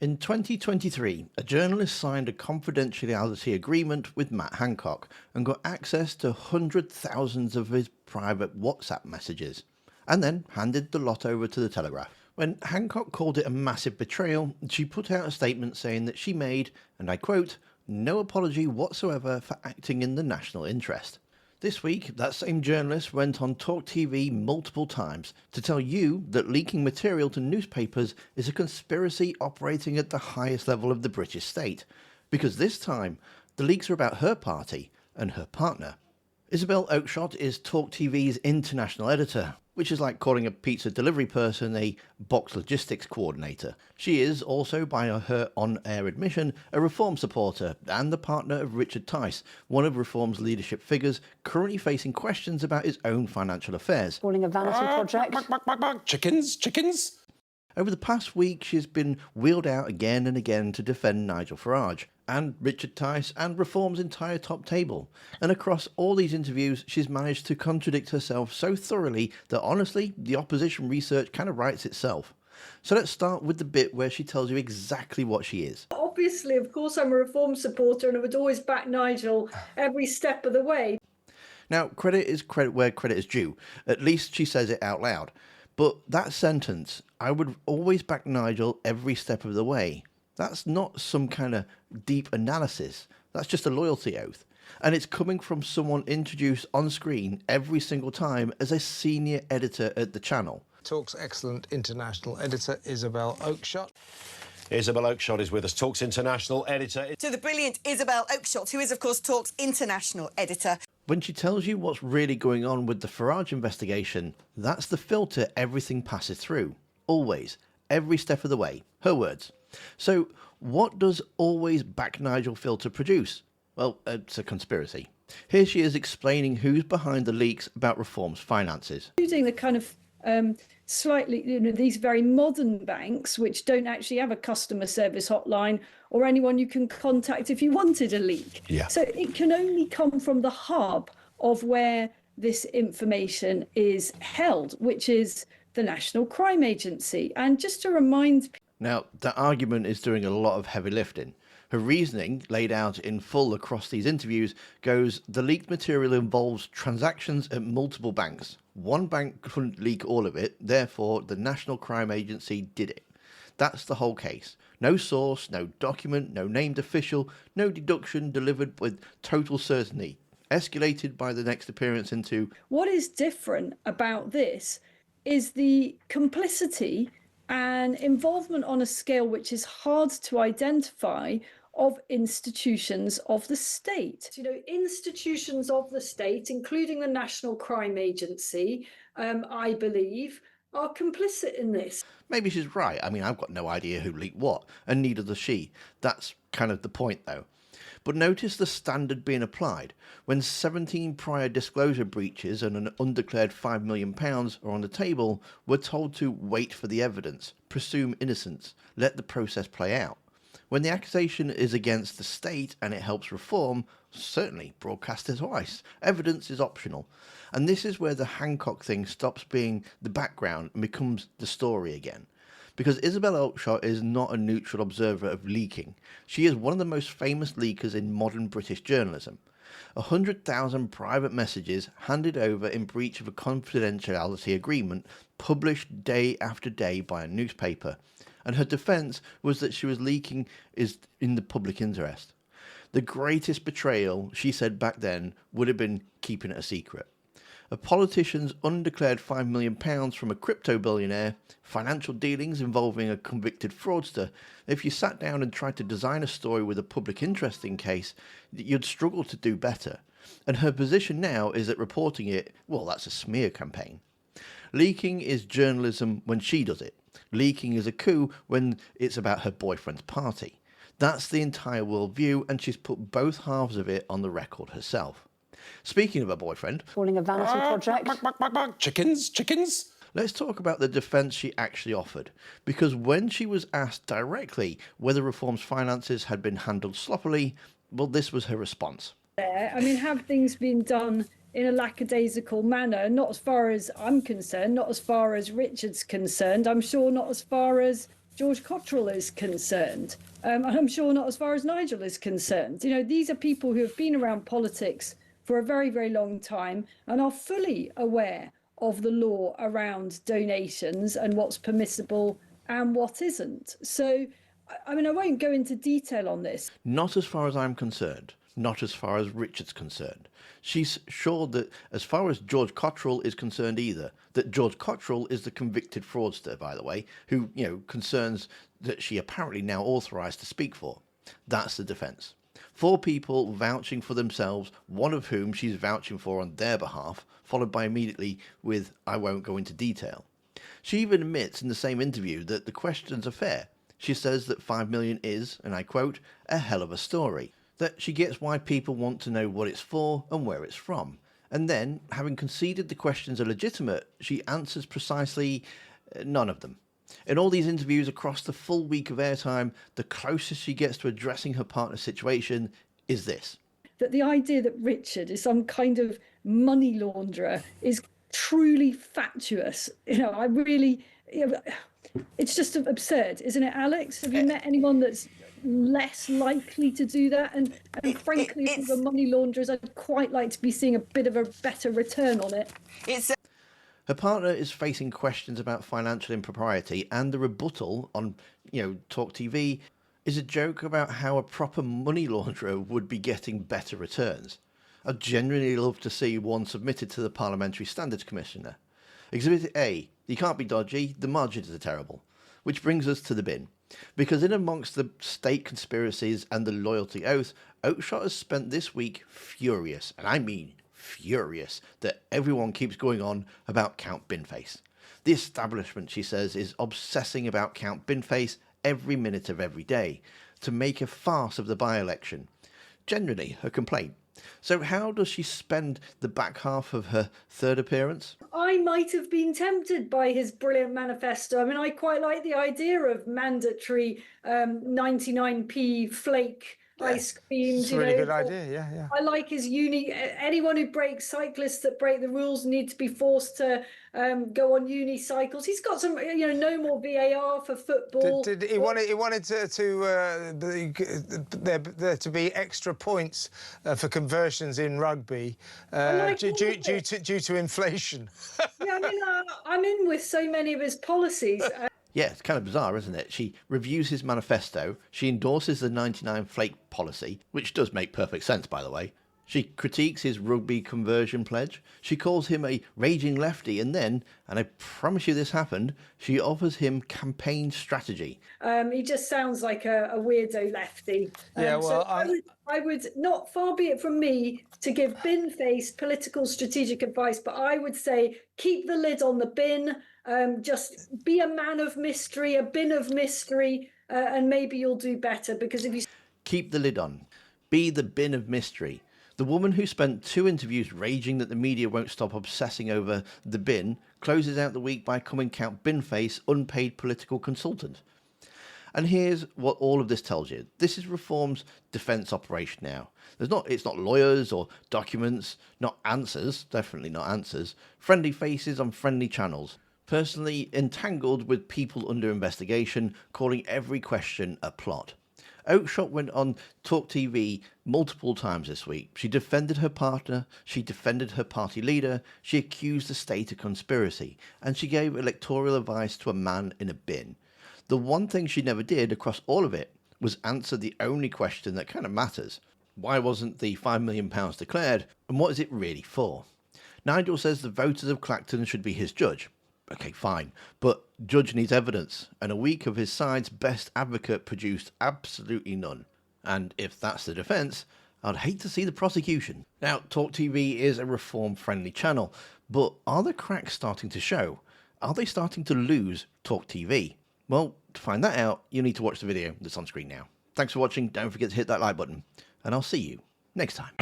In 2023, a journalist signed a confidentiality agreement with Matt Hancock and got access to hundreds of thousands of his private WhatsApp messages, and then handed the lot over to the Telegraph. When Hancock called it a massive betrayal, she put out a statement saying that she made, and I quote, "no apology whatsoever for acting in the national interest." This week, that same journalist went on Talk TV multiple times to tell you that leaking material to newspapers is a conspiracy operating at the highest level of the British state, because this time, the leaks are about her party and her partner. Isabelle Oakeshott is Talk TV's international editor, which is like calling a pizza delivery person a box logistics coordinator. She is also, by her on-air admission, a Reform supporter and the partner of Richard Tice, one of Reform's leadership figures currently facing questions about his own financial affairs. Calling a vanity project. Chickens. Over the past week, she's been wheeled out again and again to defend Nigel Farage and Richard Tice and Reform's entire top table. And across all these interviews, she's managed to contradict herself so thoroughly that honestly, the opposition research kind of writes itself. So let's start with the bit where she tells you exactly what she is. Obviously, of course, I'm a Reform supporter and I would always back Nigel every step of the way. Now, credit is credit where credit is due. At least she says it out loud. But that sentence, "I would always back Nigel every step of the way," that's not some kind of deep analysis. That's just a loyalty oath. And it's coming from someone introduced on screen every single time as a senior editor at the channel. Talk's excellent international editor, Isabelle Oakeshott. Isabelle Oakeshott is with us, Talk's international editor. To the brilliant Isabelle Oakeshott, who is, of course, Talk's international editor. When she tells you what's really going on with the Farage investigation, that's the filter everything passes through. Always. Every step of the way. Her words. So, what does always back Nigel filter produce? Well, it's a conspiracy. Here she is explaining who's behind the leaks about Reform's finances. Using the kind of slightly, these very modern banks, which don't actually have a customer service hotline or anyone you can contact if you wanted a leak. Yeah. So it can only come from the hub of where this information is held, which is the National Crime Agency. And just to remind people... Now, that argument is doing a lot of heavy lifting. Her reasoning, laid out in full across these interviews, goes, the leaked material involves transactions at multiple banks. One bank couldn't leak all of it, therefore the National Crime Agency did it. That's the whole case. No source, no document, no named official, no deduction delivered with total certainty. Escalated by the next appearance into... What is different about this is the complicity and involvement on a scale which is hard to identify of institutions of the state. Institutions of the state, including the National Crime Agency, I believe, are complicit in this. Maybe she's right. I mean, I've got no idea who leaked what, and neither does she. That's kind of the point, though. But notice the standard being applied. When 17 prior disclosure breaches and an undeclared £5 million are on the table, we're told to wait for the evidence, presume innocence, let the process play out. When the accusation is against the state and it helps Reform, certainly broadcast it twice. Evidence is optional. And this is where the Hancock thing stops being the background and becomes the story again. Because Isabelle Oakeshott is not a neutral observer of leaking. She is one of the most famous leakers in modern British journalism. 100,000 private messages handed over in breach of a confidentiality agreement published day after day by a newspaper. And her defence was that she was leaking is in the public interest. The greatest betrayal, she said back then, would have been keeping it a secret. A politician's undeclared £5 million from a crypto billionaire, financial dealings involving a convicted fraudster. If you sat down and tried to design a story with a public interest in case, you'd struggle to do better. And her position now is that reporting it, well, that's a smear campaign. Leaking is journalism when she does it. Leaking is a coup when it's about her boyfriend's party. That's the entire worldview, and she's put both halves of it on the record herself. Speaking of her boyfriend... Calling a vanity project. Chickens. Let's talk about the defence she actually offered. Because when she was asked directly whether Reform's finances had been handled sloppily, well, this was her response. I mean, have things been done in a lackadaisical manner? Not as far as I'm concerned, not as far as Richard's concerned. I'm sure not as far as George Cottrell is concerned. And I'm sure not as far as Nigel is concerned. You know, these are people who have been around politics for a very, very long time and are fully aware of the law around donations and what's permissible and what isn't. So, I mean, I won't go into detail on this. Not as far as I'm concerned. Not as far as Richard's concerned. She's sure that as far as George Cottrell is concerned either, that George Cottrell is the convicted fraudster, by the way, who, concerns that she apparently now authorised to speak for. That's the defence. 4 people vouching for themselves, one of whom she's vouching for on their behalf, followed by immediately with, I won't go into detail. She even admits in the same interview that the questions are fair. She says that 5 million is, and I quote, a hell of a story. That she gets why people want to know what it's for and where it's from. And then, having conceded the questions are legitimate, she answers precisely none of them. In all these interviews across the full week of airtime, the closest she gets to addressing her partner's situation is this. That the idea that Richard is some kind of money launderer is truly fatuous. I really, it's just absurd, isn't it, Alex? Have you met anyone that's less likely to do that? And frankly, if we were money launderers, I'd quite like to be seeing a bit of a better return on it. Her partner is facing questions about financial impropriety, and the rebuttal on, Talk TV is a joke about how a proper money launderer would be getting better returns. I'd genuinely love to see one submitted to the Parliamentary Standards Commissioner. Exhibit A, you can't be dodgy, the margins are terrible. Which brings us to the bin. Because in amongst the state conspiracies and the loyalty oath, Oakeshott has spent this week furious, and I mean furious, that everyone keeps going on about Count Binface. The establishment, she says, is obsessing about Count Binface every minute of every day to make a farce of the by-election. Generally, her complaint. So how does she spend the back half of her third appearance? I might have been tempted by his brilliant manifesto. I mean, I quite like the idea of mandatory 99p flake ice creams. It's a really good idea, yeah. I like his anyone who breaks, cyclists that break the rules need to be forced to go on unicycles. He's got some, no more VAR for football. He wanted there to be extra points for conversions in rugby due to inflation. Yeah, I mean, I'm in with so many of his policies. Yeah, it's kind of bizarre, isn't it? She reviews his manifesto, she endorses the 99 flake policy, which does make perfect sense, by the way. She critiques his rugby conversion pledge, she calls him a raging lefty, and then, and I promise you this happened, she offers him campaign strategy. He just sounds like a weirdo lefty. So I would not, far be it from me to give Binface political strategic advice, but I would say keep the lid on the bin. Just be a man of mystery, a bin of mystery, and maybe you'll do better. Because if you keep the lid on, be the bin of mystery. The woman who spent 2 interviews raging that the media won't stop obsessing over the bin closes out the week by calling Count Binface unpaid political consultant. And here's what all of this tells you. This is Reform's defence operation now. It's not lawyers or documents, not answers, definitely not answers, friendly faces on friendly channels. Personally entangled with people under investigation, calling every question a plot. Oakeshott went on Talk TV multiple times this week. She defended her partner, she defended her party leader, she accused the state of conspiracy, and she gave electoral advice to a man in a bin. The one thing she never did across all of it was answer the only question that kind of matters. Why wasn't the £5 million declared, and what is it really for? Nigel says the voters of Clacton should be his judge. Okay, fine, but judge needs evidence, and a week of his side's best advocate produced absolutely none. And if that's the defence, I'd hate to see the prosecution. Now, Talk TV is a reform-friendly channel, but are the cracks starting to show? Are they starting to lose Talk TV? Well, to find that out, you need to watch the video that's on screen now. Thanks for watching, don't forget to hit that like button, and I'll see you next time.